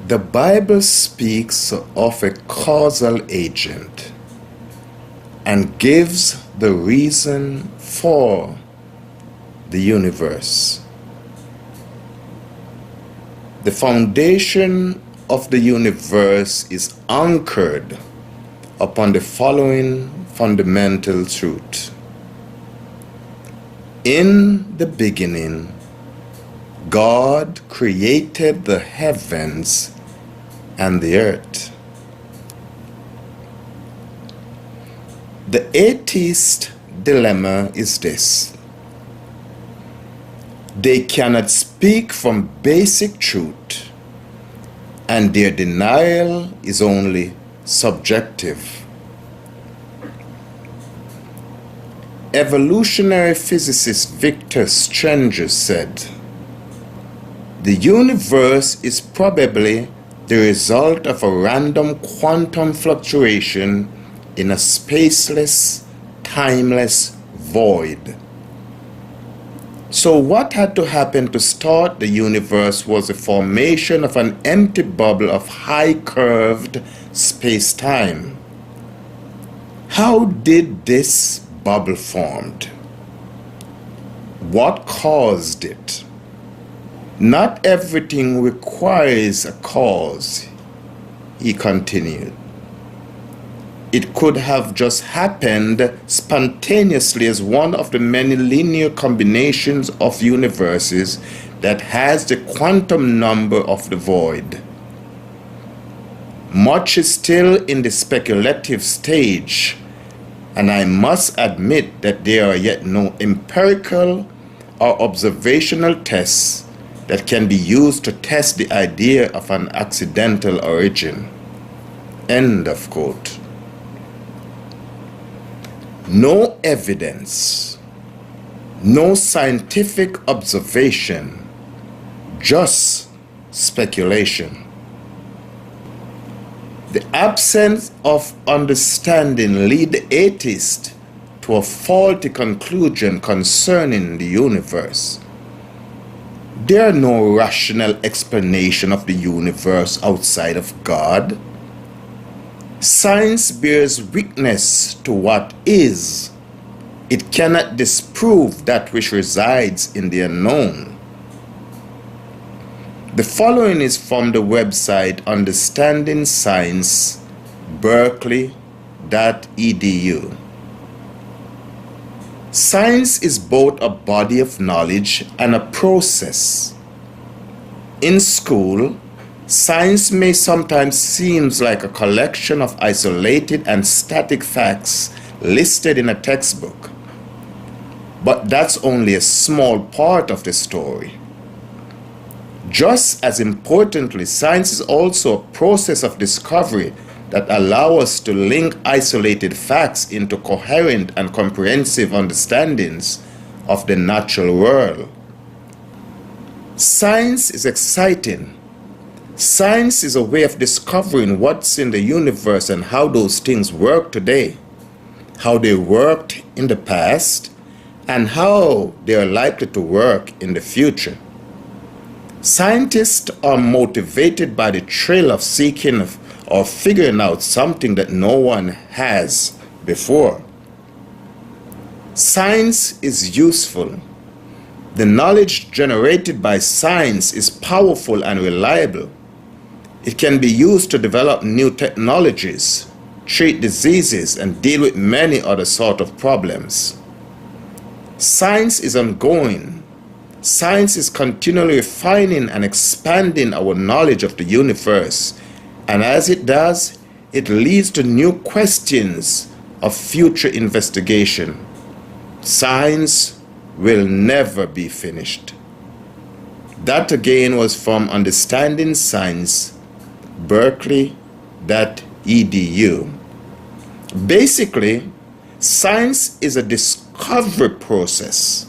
The Bible speaks of a causal agent and gives the reason for the universe. The foundation of the universe is anchored upon the following fundamental truth. In the beginning, God created the heavens and the earth. The atheist dilemma is this: they cannot speak from basic truth, and their denial is only subjective. Evolutionary physicist Victor Strenger said, "The universe is probably the result of a random quantum fluctuation in a spaceless, timeless void." So what had to happen to start the universe was the formation of an empty bubble of high-curved space-time. How did this bubble formed? What caused it? Not everything requires a cause, he continued. It could have just happened spontaneously as one of the many linear combinations of universes that has the quantum number of the void. Much is still in the speculative stage, and I must admit that there are yet no empirical or observational tests that can be used to test the idea of an accidental origin. End of quote. No evidence, no scientific observation, just speculation. The absence of understanding leads the atheist to a faulty conclusion concerning the universe. There are no rational explanation of the universe outside of God. Science bears witness to what is. It cannot disprove that which resides in the unknown. The following is from the website Understanding Science, berkeley.edu. Science is both a body of knowledge and a process. In school, science may sometimes seem like a collection of isolated and static facts listed in a textbook. But that's only a small part of the story. Just as importantly, science is also a process of discovery that allows us to link isolated facts into coherent and comprehensive understandings of the natural world. Science is exciting. Science is a way of discovering what's in the universe and how those things work today, how they worked in the past, and how they are likely to work in the future. Scientists are motivated by the thrill of seeking or figuring out something that no one has before. Science is useful. The knowledge generated by science is powerful and reliable. It can be used to develop new technologies, treat diseases, and deal with many other sort of problems. Science is ongoing. Science is continually refining and expanding our knowledge of the universe, and as it does, it leads to new questions of future investigation. Science will never be finished. That again was from Understanding Science, berkeley.edu. Basically, science is a discovery process.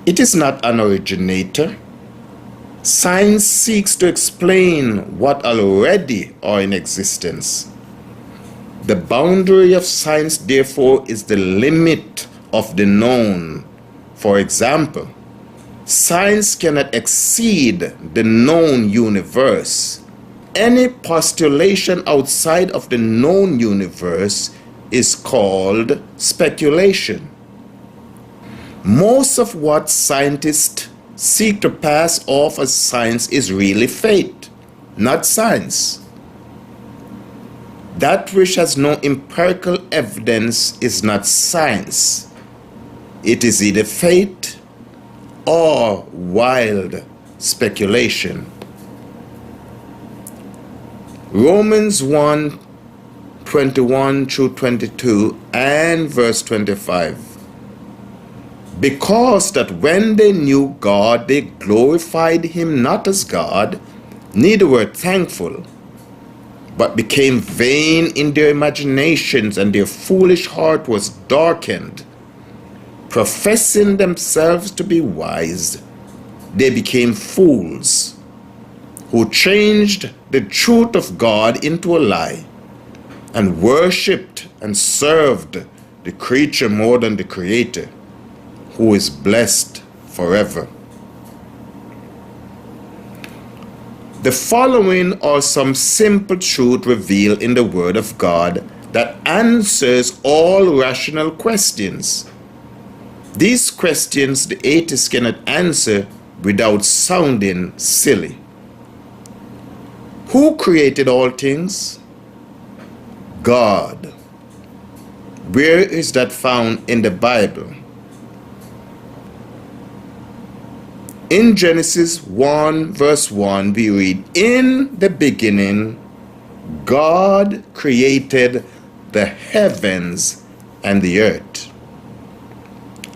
It is not an originator. Science seeks to explain what already are in existence. The boundary of science, therefore, is the limit of the known. For example, science cannot exceed the known universe. Any postulation outside of the known universe is called speculation. Most of what scientists seek to pass off as science is really faith, not science. That which has no empirical evidence is not science. It is either faith or wild speculation. Romans 1:21-22 and verse 25. Because that when they knew God, they glorified him not as God, neither were thankful, but became vain in their imaginations, and their foolish heart was darkened. Professing themselves to be wise, they became fools, who changed the truth of God into a lie, and worshipped and served the creature more than the Creator, who is blessed forever. The following are some simple truths revealed in the Word of God that answers all rational questions. These questions the atheist cannot answer without sounding silly. Who created all things? God. Where is that found in the Bible? In Genesis 1 verse 1 we read, "In the beginning God created the heavens and the earth."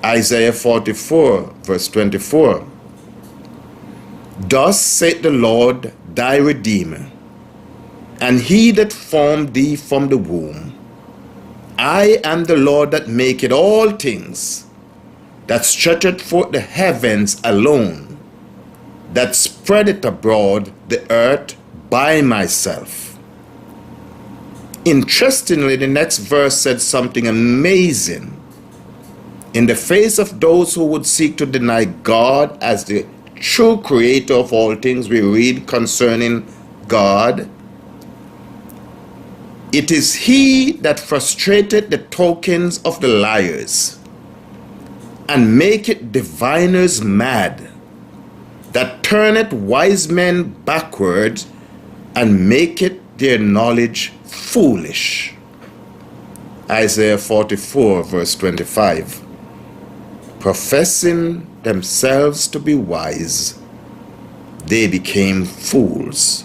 Isaiah 44 verse 24. "Thus saith the Lord thy Redeemer, and he that formed thee from the womb. I am the Lord that maketh all things, that stretcheth forth the heavens alone, that spreadeth abroad the earth by myself." Interestingly, the next verse said something amazing. In the face of those who would seek to deny God as the true creator of all things, we read concerning God, "It is he that frustrated the tokens of the liars, and maketh diviners mad, that turneth wise men backward, and maketh their knowledge foolish." Isaiah 44 verse 25. Professing themselves to be wise, they became fools.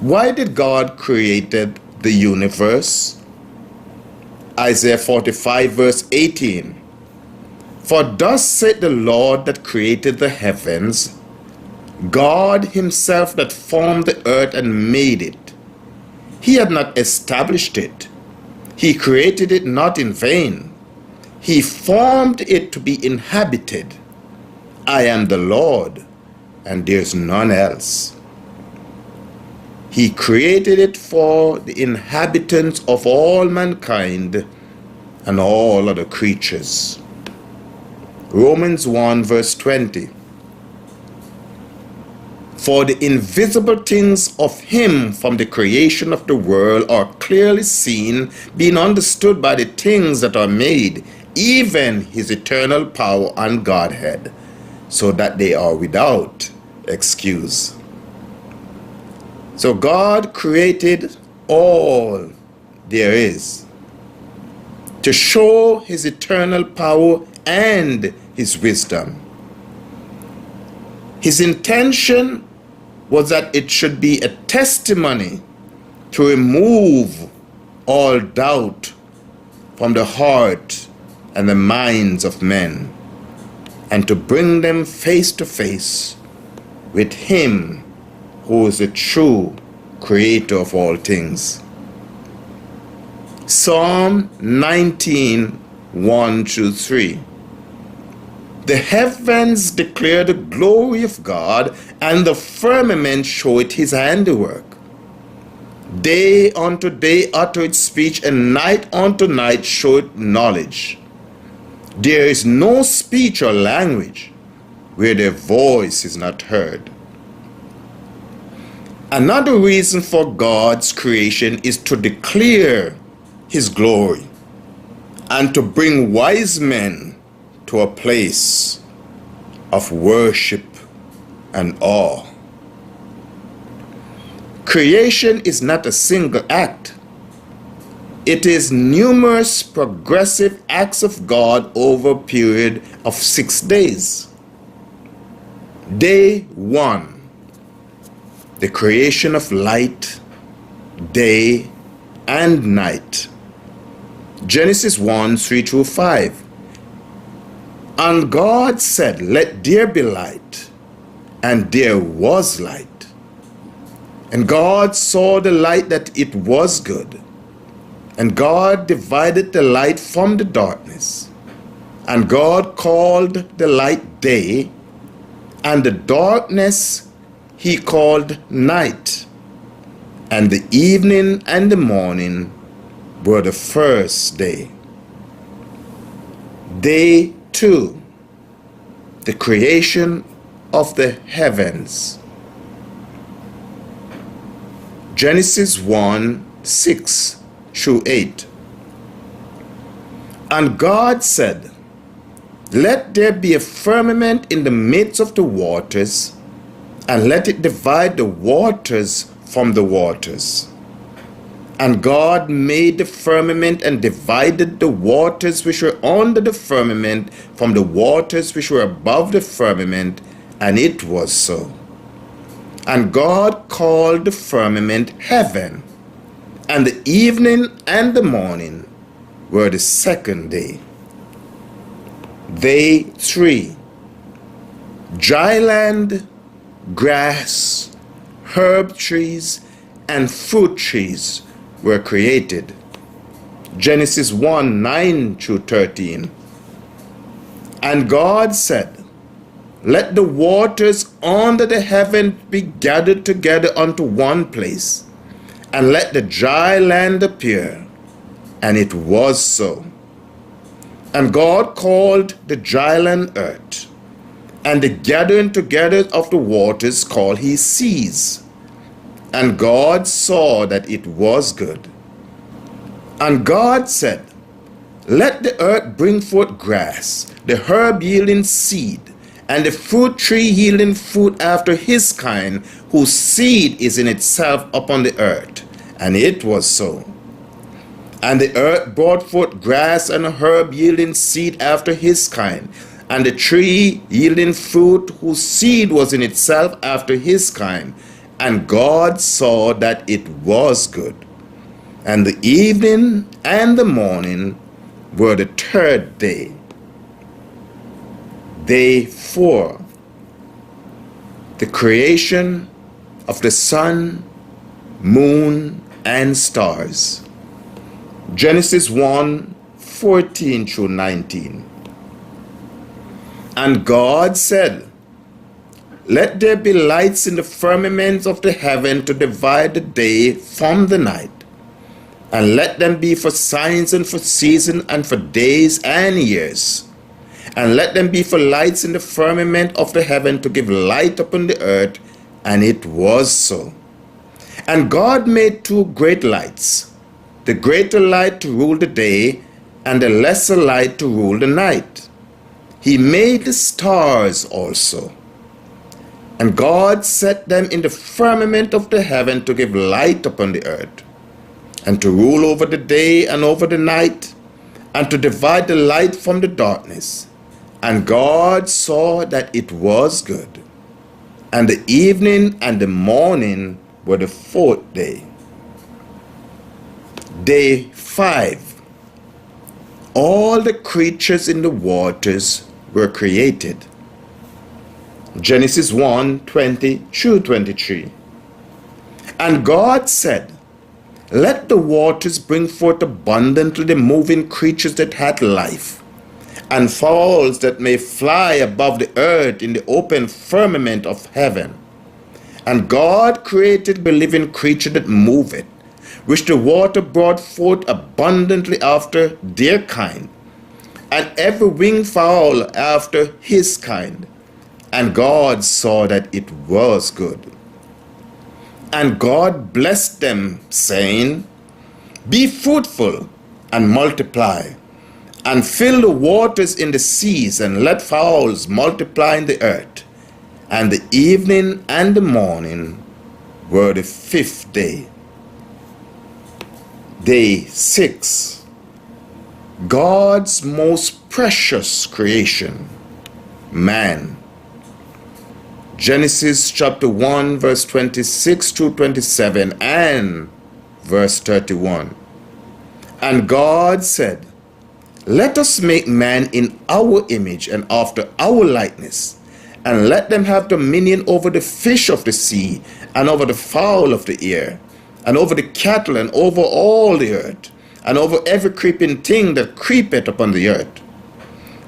Why did God create the universe? Isaiah 45 verse 18. "For thus saith the Lord that created the heavens, God himself that formed the earth and made it. He had not established it. He created it not in vain. He formed it to be inhabited. I am the Lord, and there's none else." He created it for the inhabitants of all mankind and all other creatures. Romans 1 verse 20. "For the invisible things of him from the creation of the world are clearly seen, being understood by the things that are made, even his eternal power and Godhead, so that they are without excuse." So God created all there is to show his eternal power and his wisdom. His intention was that it should be a testimony to remove all doubt from the heart and the minds of men, and to bring them face to face with him who is the true creator of all things. Psalm 19 1-3. "The heavens declare the glory of God, and the firmament showeth his handiwork. Day unto day uttereth speech, and night unto night showeth knowledge. There is no speech or language where their voice is not heard." Another reason for God's creation is to declare His glory and to bring wise men to a place of worship and awe. Creation is not a single act. It is numerous progressive acts of God over a period of 6 days. Day 1, the creation of light, day, and night. Genesis 1, 3-5. And God said, "Let there be light," and there was light. And God saw the light that it was good. And God divided the light from the darkness. And God called the light day, and the darkness He called night. And the evening and the morning were the first day. Day 2, the creation of the heavens. Genesis 1, 6-8. And God said, "Let there be a firmament in the midst of the waters, and let it divide the waters from the waters." And God made the firmament and divided the waters which were under the firmament from the waters which were above the firmament, and it was so. And God called the firmament heaven, and the evening and the morning were the second day. Day 3, dry land, grass, herb trees, and fruit trees were created. Genesis 1, 9-13. And God said, "Let the waters under the heaven be gathered together unto one place, and let the dry land appear." And it was so. And God called the dry land earth, and the gathering together of the waters called He seas. And God saw that it was good. And God said, "Let the earth bring forth grass, the herb yielding seed, and the fruit tree yielding fruit after his kind, whose seed is in itself upon the earth." And it was so. And the earth brought forth grass and a herb yielding seed after his kind, and the tree yielding fruit whose seed was in itself after his kind. And God saw that it was good. And the evening and the morning were the third day. Day 4, the creation of the sun, moon, and stars. Genesis 1, 14-19. And God said, "Let there be lights in the firmament of the heaven to divide the day from the night, and let them be for signs and for seasons and for days and years. And let them be for lights in the firmament of the heaven to give light upon the earth." And it was so. And God made 2 great lights, the greater light to rule the day, and the lesser light to rule the night. He made the stars also. And God set them in the firmament of the heaven to give light upon the earth, and to rule over the day and over the night, and to divide the light from the darkness. And God saw that it was good. And the evening and the morning were the 4th day. Day 5, all the creatures in the waters were created. Genesis 1, 20-23. And God said, "Let the waters bring forth abundantly the moving creatures that had life, and fowls that may fly above the earth in the open firmament of heaven." And God created the living creature that moveth, which the water brought forth abundantly after their kind, and every winged fowl after his kind. And God saw that it was good. And God blessed them, saying, Be fruitful and multiply, and fill the waters in the seas, and let fowls multiply in the earth. And the evening and the morning were the fifth day. Day 6. God's most precious creation, man. Genesis chapter 1 verse 26 to 27 and verse 31. And God said, Let us make man in our image and after our likeness, and let them have dominion over the fish of the sea, and over the fowl of the air, and over the cattle, and over all the earth, and over every creeping thing that creepeth upon the earth.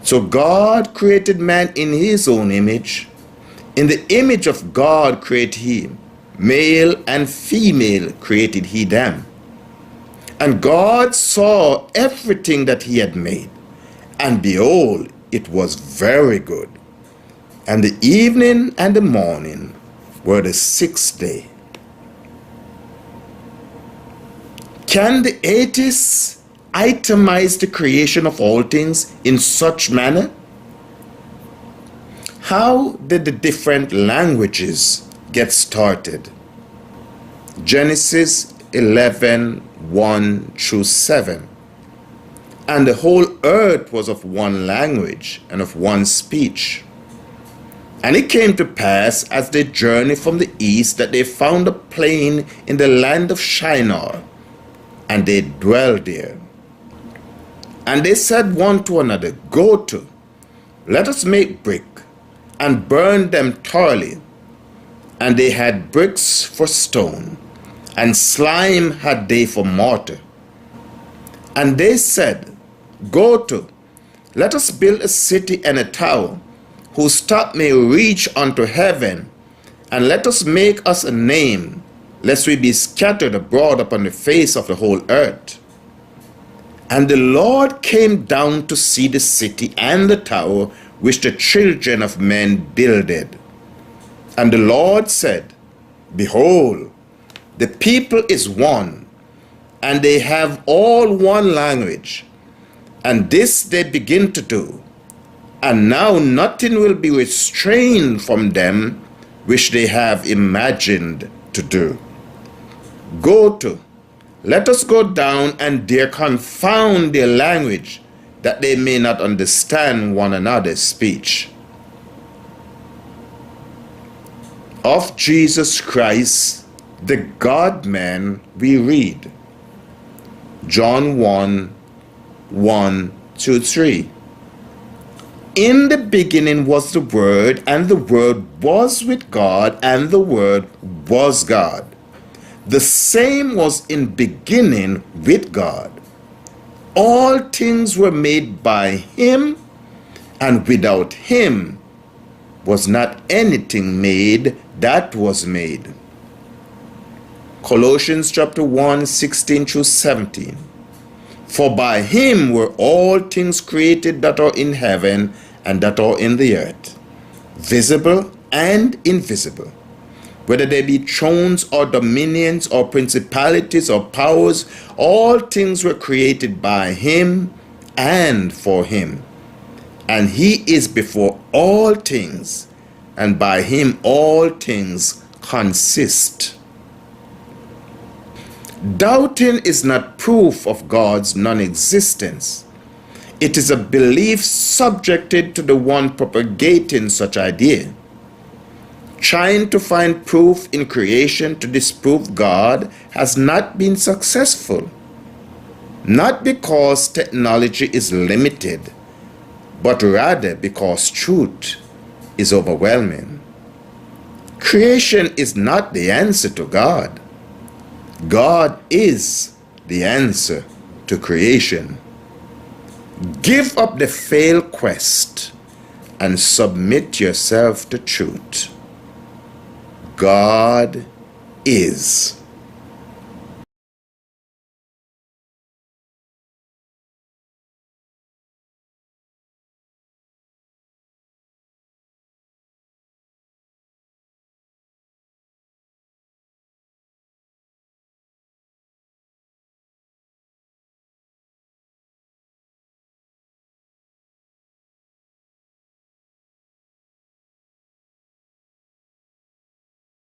So God created man in his own image. In the image of God created he, male and female created he them. And God saw everything that he had made, and behold, it was very good. And the evening and the morning were the sixth day. Can the atheists itemize the creation of all things in such manner? How did the different languages get started? Genesis 11:1-7. And the whole earth was of one language and of one speech. And it came to pass, as they journeyed from the east, that they found a plain in the land of Shinar, and they dwelled there. And they said one to another, Go to, let us make brick, and burn them thoroughly. And they had bricks for stone, and slime had they for mortar. And they said, Go to, let us build a city and a tower, whose top may reach unto heaven, and let us make us a name, lest we be scattered abroad upon the face of the whole earth. And the Lord came down to see the city and the tower which the children of men builded. And the Lord said, Behold, the people is one, and they have all one language, and this they begin to do. And now nothing will be restrained from them which they have imagined to do. Go to, let us go down and there confound their language, that they may not understand one another's speech. Of Jesus Christ, the God-man, we read John 1:1-3. In the beginning was the Word, and the Word was with God, and the Word was God. The same was in beginning with God. All things were made by him, and without him was not anything made that was made. Colossians chapter 1:16-17. For by him were all things created that are in heaven and that are in the earth, visible and invisible, whether they be thrones or dominions or principalities or powers, all things were created by him and for him. And he is before all things, and by him all things consist. Doubting is not proof of God's non-existence. It is a belief subjected to the one propagating such idea. Trying to find proof in creation to disprove God has not been successful. Not because technology is limited, but rather because truth is overwhelming. Creation is not the answer to God. God is the answer to creation. Give up the failed quest and submit yourself to truth. God is.